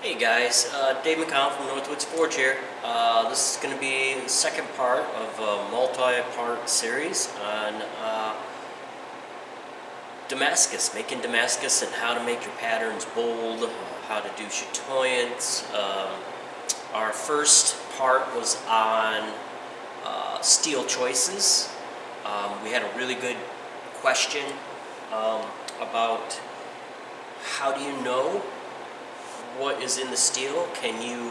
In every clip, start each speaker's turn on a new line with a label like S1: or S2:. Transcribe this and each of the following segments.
S1: Hey guys, Dave McConnell from Northwoods Forge here. This is going to be the second part of a multi-part series on Damascus, making Damascus and how to make your patterns bold, how to do chatoyants. Our first part was on steel choices. We had a really good question about how do you know what is in the steel. Can you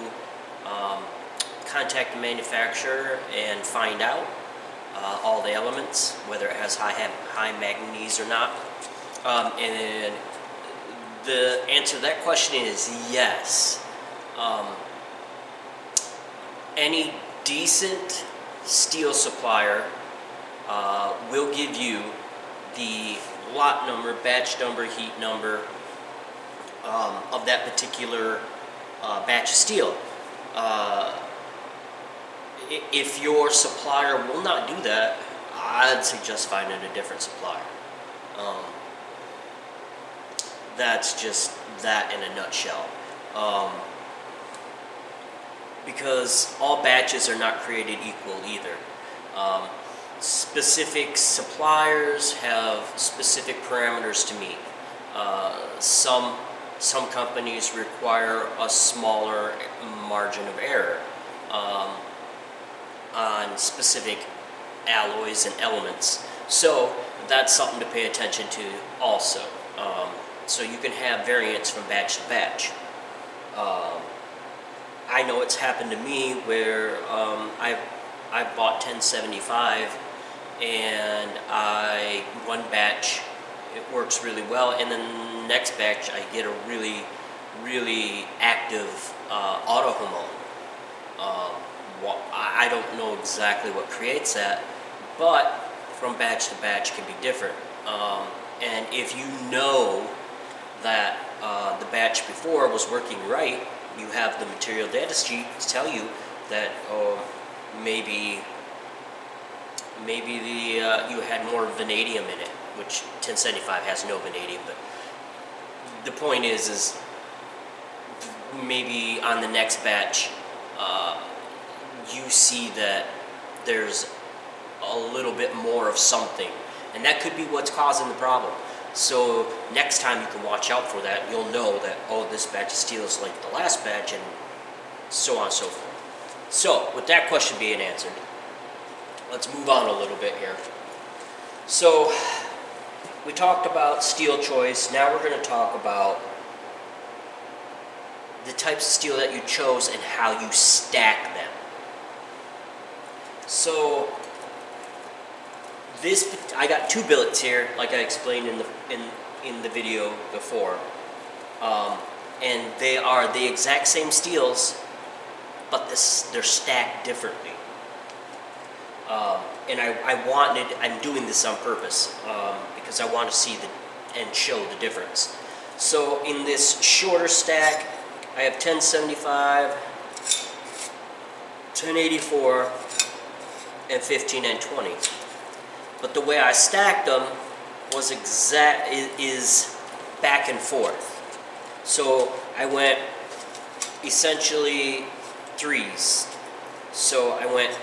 S1: contact the manufacturer and find out all the elements, whether it has high manganese or not? And the answer to that question is yes. Any decent steel supplier will give you the lot number, batch number, heat number of that particular batch of steel. If your supplier will not do that, I'd suggest finding a different supplier. That's just that in a nutshell. Because all batches are not created equal either. Specific suppliers have specific parameters to meet. Some companies require a smaller margin of error on specific alloys and elements. So that's something to pay attention to also. So you can have variance from batch to batch. I know it's happened to me where I bought 1075 and one batch it works really well, and then the next batch I get a really active auto hormone. I don't know exactly what creates that, but from batch to batch can be different. And if you know that the batch before was working right, you have the material data sheet to tell you that maybe you had more vanadium in it, which 1075 has no vanadium. But the point is maybe on the next batch you see that there's a little bit more of something, and that could be what's causing the problem. So next time you can watch out for that. You'll know that, oh, this batch of steel is like the last batch, and so on and so forth. So with that question being answered, let's move on a little bit here. So we talked about steel choice. Now we're going to talk about the types of steel that you chose and how you stack them. So I got two billets here, like I explained in the video before, and they are the exact same steels, but they're stacked differently. And I'm doing this on purpose because I want to see and show the difference. So in this shorter stack, I have 1075, 1084, and 15 and 20. But the way I stacked them is back and forth. So I went essentially threes. So I went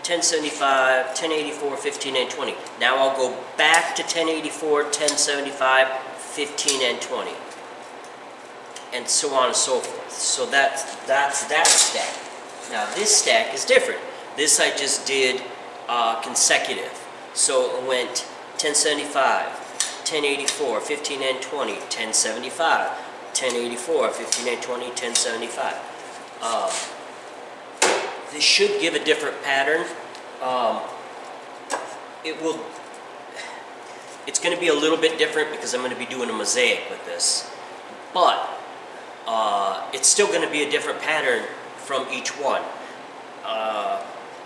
S1: 1075, 1084, 15 and 20. Now I'll go back to 1084, 1075, 15 and 20. And so on and so forth. So that's that stack. Now this stack is different. This I just did consecutive. So it went 1075, 1084, 15 and 20, 1075, 1084, 15 and 20, 1075. This should give a different pattern. It's going to be a little bit different because I'm going to be doing a mosaic with this. But it's still going to be a different pattern from each one.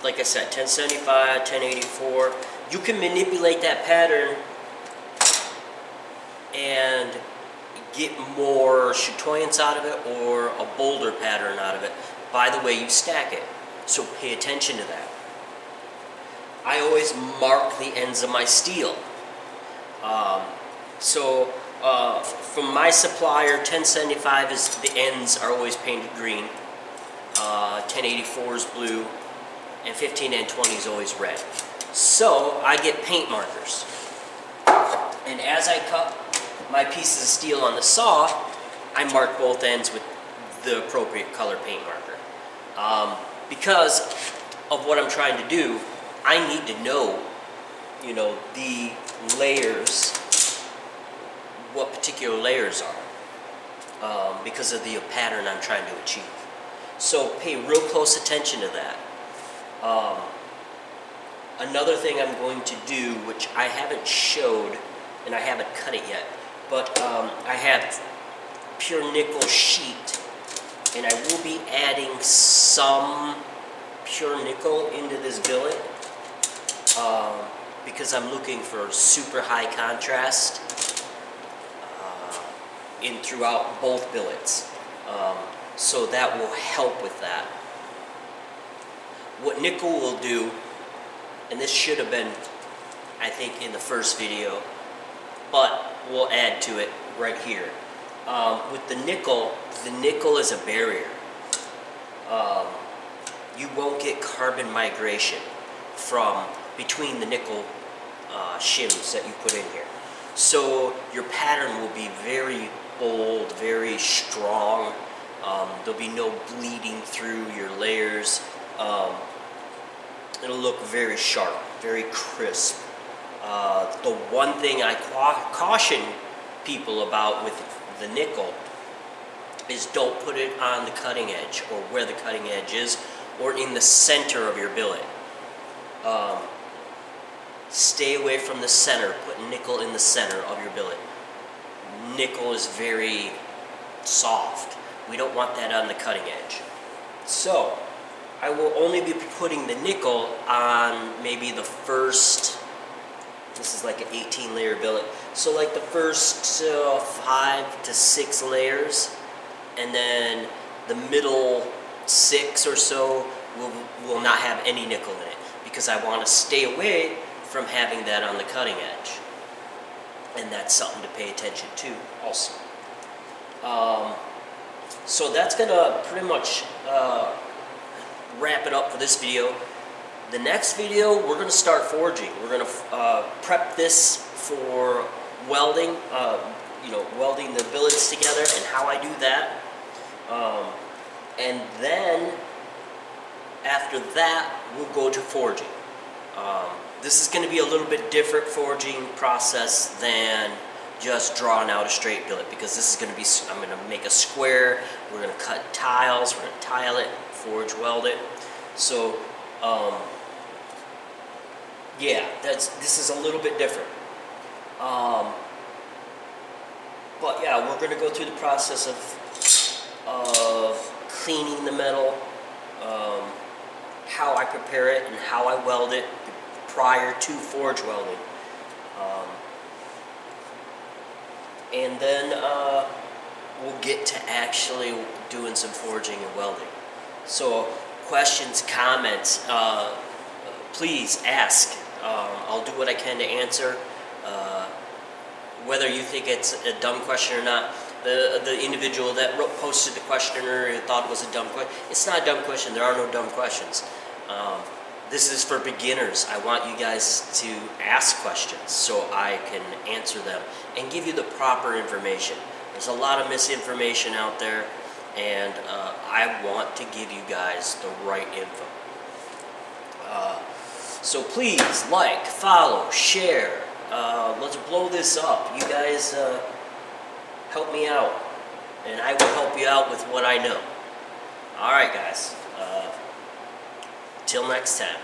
S1: Like I said, 1075, 1084. You can manipulate that pattern and get more chatoyants out of it or a bolder pattern out of it by the way you stack it. So pay attention to that. I always mark the ends of my steel. So from my supplier, 1075 is the ends are always painted green, 1084 is blue, and 15N20 is always red. So I get paint markers, and as I cut my pieces of steel on the saw, I mark both ends with the appropriate color paint marker. Because of what I'm trying to do, I need to know, you know, the layers, what particular layers are, because of the pattern I'm trying to achieve. So pay real close attention to that. Another thing I'm going to do, which I haven't showed, and I haven't cut it yet, but I have pure nickel sheet, and I will be adding some pure nickel into this billet, because I'm looking for super high contrast in throughout both billets. So that will help with that. What nickel will do, and this should have been, I think, in the first video, but we'll add to it right here. With the nickel is a barrier. You won't get carbon migration from between the nickel shims that you put in here. So your pattern will be very bold, very strong. There'll be no bleeding through your layers. It'll look very sharp, very crisp. The one thing I caution people about with the nickel is don't put it on the cutting edge, or where the cutting edge is, or in the center of your billet. Stay away from the center. Put nickel in the center of your billet. Nickel is very soft. We don't want that on the cutting edge. So I will only be putting the nickel on maybe the first, this is like an 18 layer billet, so like the first 5 to 6 layers, and then the middle 6 or so will not have any nickel in it, because I want to stay away from having that on the cutting edge. And that's something to pay attention to also. So that's going to pretty much wrap it up for this video. The next video, we're going to start forging. We're going to prep this for welding, you know, welding the billets together and how I do that. And then after that, we'll go to forging. This is going to be a little bit different forging process than just drawing out a straight billet, because this is going to be, I'm going to make a square, we're going to cut tiles, we're going to tile it, forge weld it. So yeah, this is a little bit different. But yeah, we're going to go through the process of cleaning the metal, how I prepare it and how I weld it prior to forge welding. And then we'll get to actually doing some forging and welding. So questions, comments, please ask. I'll do what I can to answer. Whether you think it's a dumb question or not, the individual that posted the question or thought it was a dumb question, it's not a dumb question. There are no dumb questions. This is for beginners. I want you guys to ask questions so I can answer them and give you the proper information. There's a lot of misinformation out there, and I want to give you guys the right info. So please like, follow, share. Let's blow this up. You guys help me out, and I will help you out with what I know. Alright guys, till next time.